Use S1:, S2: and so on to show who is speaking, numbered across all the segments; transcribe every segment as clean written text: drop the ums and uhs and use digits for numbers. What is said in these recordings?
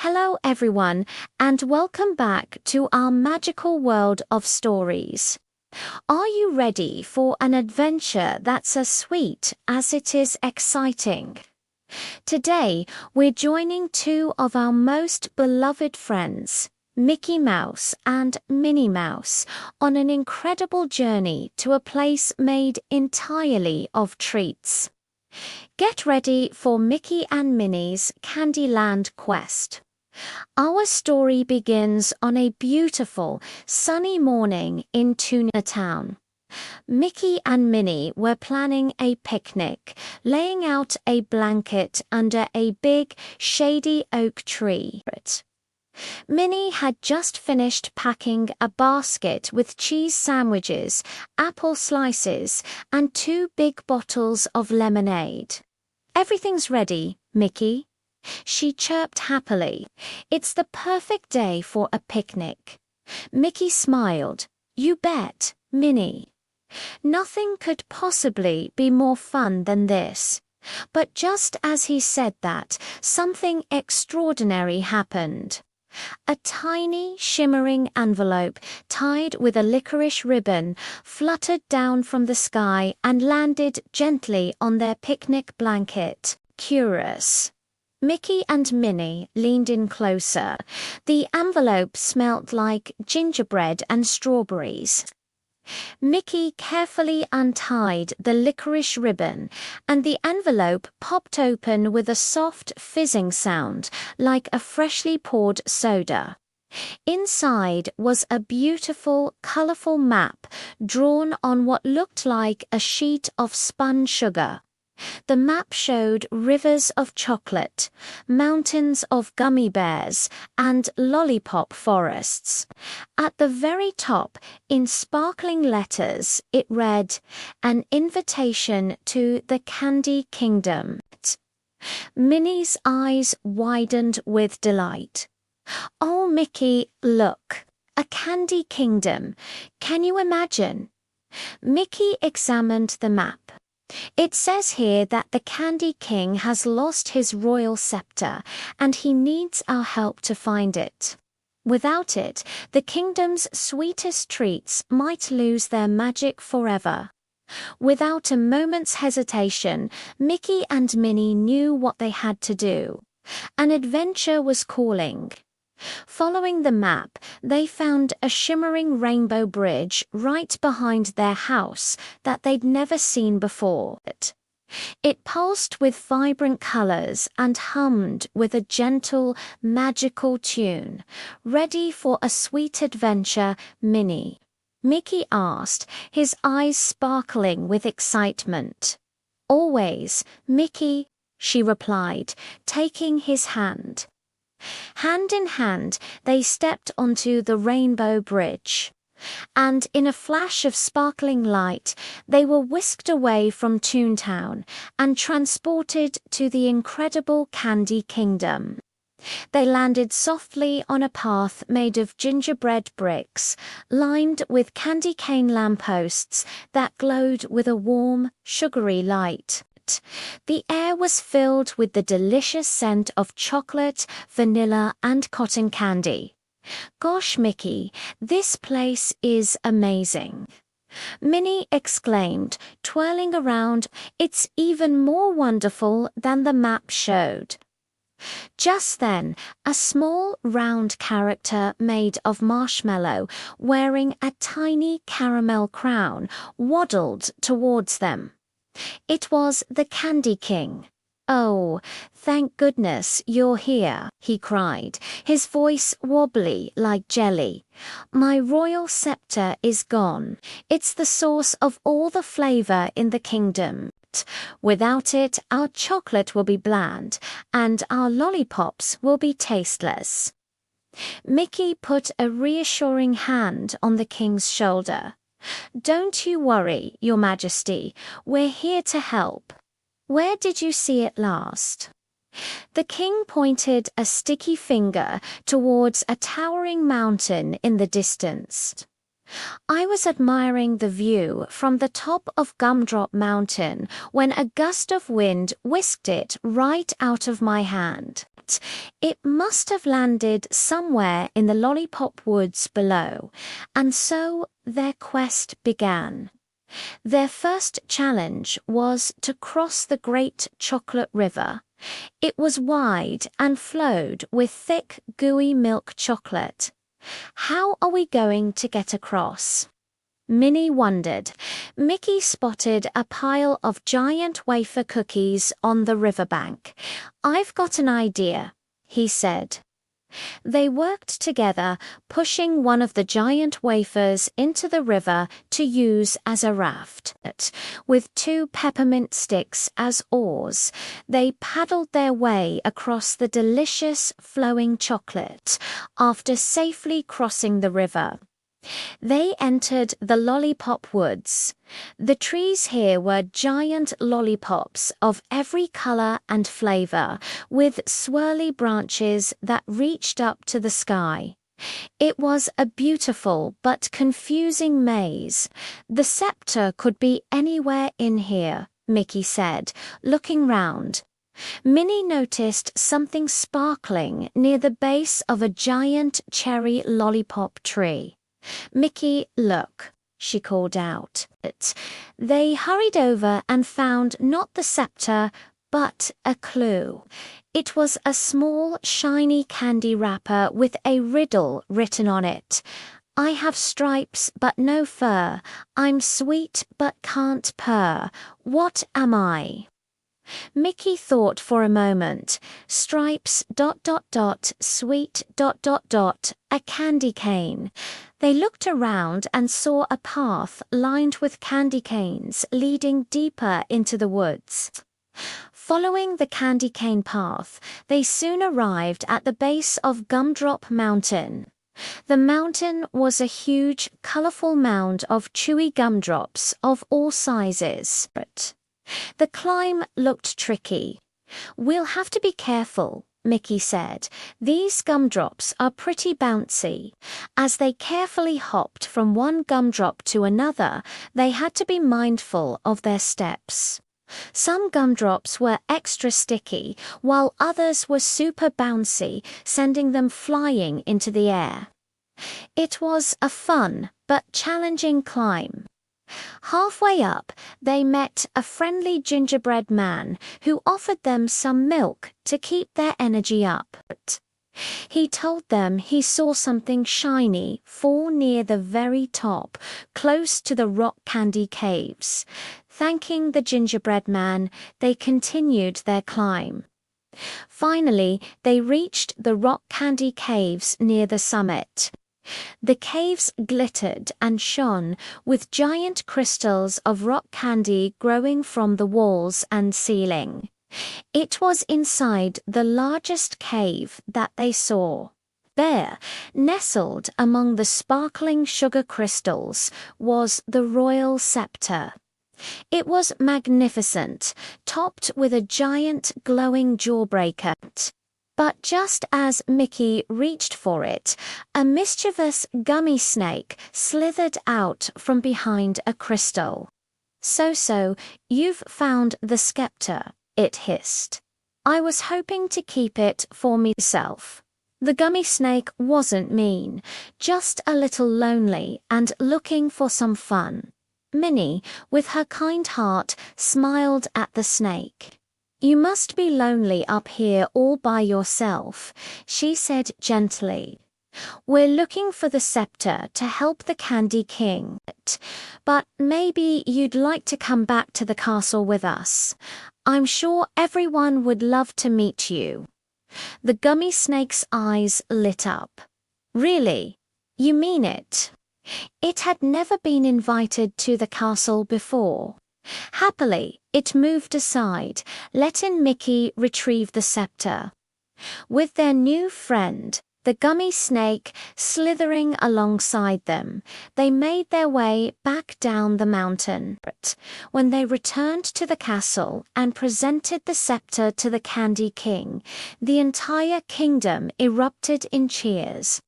S1: Hello everyone, and welcome back to our magical world of stories. Are you ready for an adventure that's as sweet as it is exciting? Today, we're joining two of our most beloved friends, Mickey Mouse and Minnie Mouse, on an incredible journey to a place made entirely of treats. Get ready for Mickey and Minnie's Candyland quest. Our story begins on a beautiful, sunny morning in Tuna Town. Mickey and Minnie were planning a picnic, laying out a blanket under a big, shady oak tree. Minnie had just finished packing a basket with cheese sandwiches, apple slices, and 2 big bottles of lemonade. "Everything's ready, Mickey," she chirped happily. "It's the perfect day for a picnic." Mickey smiled. "You bet, Minnie. Nothing could possibly be more fun than this." But just as he said that, something extraordinary happened. A tiny, shimmering envelope tied with a licorice ribbon fluttered down from the sky and landed gently on their picnic blanket. Curious. Mickey and Minnie leaned in closer. The envelope smelt like gingerbread and strawberries. Mickey carefully untied the licorice ribbon, and the envelope popped open with a soft fizzing sound, like a freshly poured soda. Inside was a beautiful, colorful map drawn on what looked like a sheet of spun sugar. The map showed rivers of chocolate, mountains of gummy bears, and lollipop forests. At the very top, in sparkling letters, it read, "An invitation to the Candy Kingdom." Minnie's eyes widened with delight. "Oh, Mickey, look! A Candy Kingdom! Can you imagine?" Mickey examined the map. "It says here that the Candy King has lost his royal scepter, and he needs our help to find it. Without it, the kingdom's sweetest treats might lose their magic forever." Without a moment's hesitation, Mickey and Minnie knew what they had to do. An adventure was calling. Following the map, they found a shimmering rainbow bridge right behind their house that they'd never seen before. It pulsed with vibrant colors and hummed with a gentle, magical tune. "Ready for a sweet adventure, Minnie?" Mickey asked, his eyes sparkling with excitement. "Always, Mickey," she replied, taking his hand. Hand in hand, they stepped onto the rainbow bridge. And in a flash of sparkling light, they were whisked away from Toontown and transported to the incredible Candy Kingdom. They landed softly on a path made of gingerbread bricks, lined with candy cane lampposts that glowed with a warm, sugary light. The air was filled with the delicious scent of chocolate, vanilla, and cotton candy. "Gosh, Mickey, this place is amazing," Minnie exclaimed, twirling around. "It's even more wonderful than the map showed." Just then, a small, round character made of marshmallow, wearing a tiny caramel crown, waddled towards them. It was the Candy King. "Oh, thank goodness you're here," he cried, his voice wobbly like jelly. "My royal scepter is gone. It's the source of all the flavor in the kingdom. Without it, our chocolate will be bland, and our lollipops will be tasteless." Mickey put a reassuring hand on the king's shoulder. "Don't you worry, Your Majesty. We're here to help. Where did you see it last?" The king pointed a sticky finger towards a towering mountain in the distance. "I was admiring the view from the top of Gumdrop Mountain when a gust of wind whisked it right out of my hand." but it must have landed somewhere in the lollipop woods below, and so their quest began. Their first challenge was to cross the Great Chocolate River. It was wide and flowed with thick, gooey milk chocolate. How are we going to get across? Minnie wondered. Mickey spotted a pile of giant wafer cookies on the riverbank. "I've got an idea," he said. They worked together, pushing one of the giant wafers into the river to use as a raft. With 2 peppermint sticks as oars, they paddled their way across the delicious flowing chocolate after safely crossing the river. They entered the lollipop woods. The trees here were giant lollipops of every color and flavor, with swirly branches that reached up to the sky. It was a beautiful but confusing maze. "The scepter could be anywhere in here," Mickey said, looking round. Minnie noticed something sparkling near the base of a giant cherry lollipop tree. "Mickey, look," she called out. They hurried over and found not the scepter, but a clue. It was a small, shiny candy wrapper with a riddle written on it. "I have stripes but no fur. I'm sweet but can't purr. What am I?" Mickey thought for a moment. Stripes ... sweet ... a candy cane. They looked around and saw a path lined with candy canes leading deeper into the woods. Following the candy cane path, they soon arrived at the base of Gumdrop Mountain. The mountain was a huge, colorful mound of chewy gumdrops of all sizes. The climb looked tricky. "We'll have to be careful," Mickey said. "These gumdrops are pretty bouncy." As they carefully hopped from one gumdrop to another, they had to be mindful of their steps. Some gumdrops were extra sticky, while others were super bouncy, sending them flying into the air. It was a fun but challenging climb. Halfway up, they met a friendly gingerbread man who offered them some milk to keep their energy up. He told them he saw something shiny fall near the very top, close to the rock candy caves. Thanking the gingerbread man, they continued their climb. Finally, they reached the rock candy caves near the summit. The caves glittered and shone, with giant crystals of rock candy growing from the walls and ceiling. It was inside the largest cave that they saw. There, nestled among the sparkling sugar crystals, was the royal scepter. It was magnificent, topped with a giant glowing jawbreaker. But just as Mickey reached for it, a mischievous gummy snake slithered out from behind a crystal. So, you've found the scepter," it hissed. "I was hoping to keep it for myself." The gummy snake wasn't mean, just a little lonely and looking for some fun. Minnie, with her kind heart, smiled at the snake. "You must be lonely up here all by yourself," she said gently. "We're looking for the scepter to help the Candy King, but maybe you'd like to come back to the castle with us. I'm sure everyone would love to meet you." The gummy snake's eyes lit up. "Really? You mean it?" It had never been invited to the castle before. Happily, it moved aside, letting Mickey retrieve the scepter. With their new friend, the gummy snake, slithering alongside them, they made their way back down the mountain. When they returned to the castle and presented the scepter to the Candy King, the entire kingdom erupted in cheers.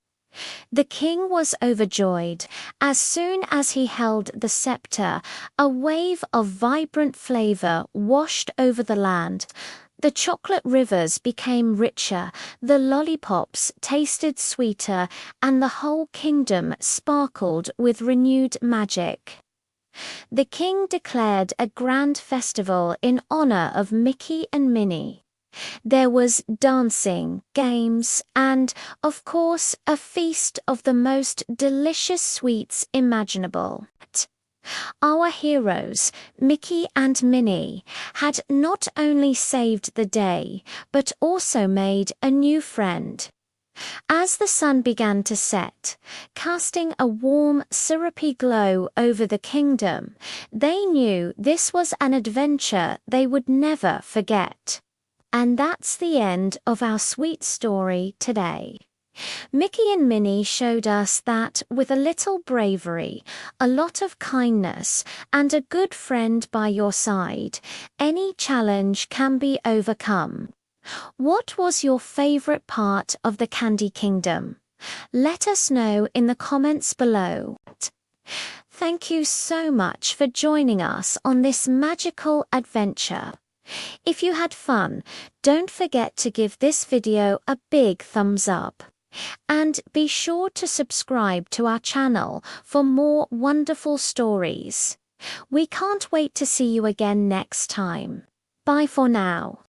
S1: The king was overjoyed. As soon as he held the scepter, a wave of vibrant flavor washed over the land. The chocolate rivers became richer, the lollipops tasted sweeter, and the whole kingdom sparkled with renewed magic. The king declared a grand festival in honor of Mickey and Minnie. There was dancing, games, and, of course, a feast of the most delicious sweets imaginable. Our heroes, Mickey and Minnie, had not only saved the day, but also made a new friend. As the sun began to set, casting a warm, syrupy glow over the kingdom, they knew this was an adventure they would never forget. And that's the end of our sweet story today. Mickey and Minnie showed us that with a little bravery, a lot of kindness, and a good friend by your side, any challenge can be overcome. What was your favorite part of the Candy Kingdom? Let us know in the comments below. Thank you so much for joining us on this magical adventure. If you had fun, don't forget to give this video a big thumbs up. And be sure to subscribe to our channel for more wonderful stories. We can't wait to see you again next time. Bye for now.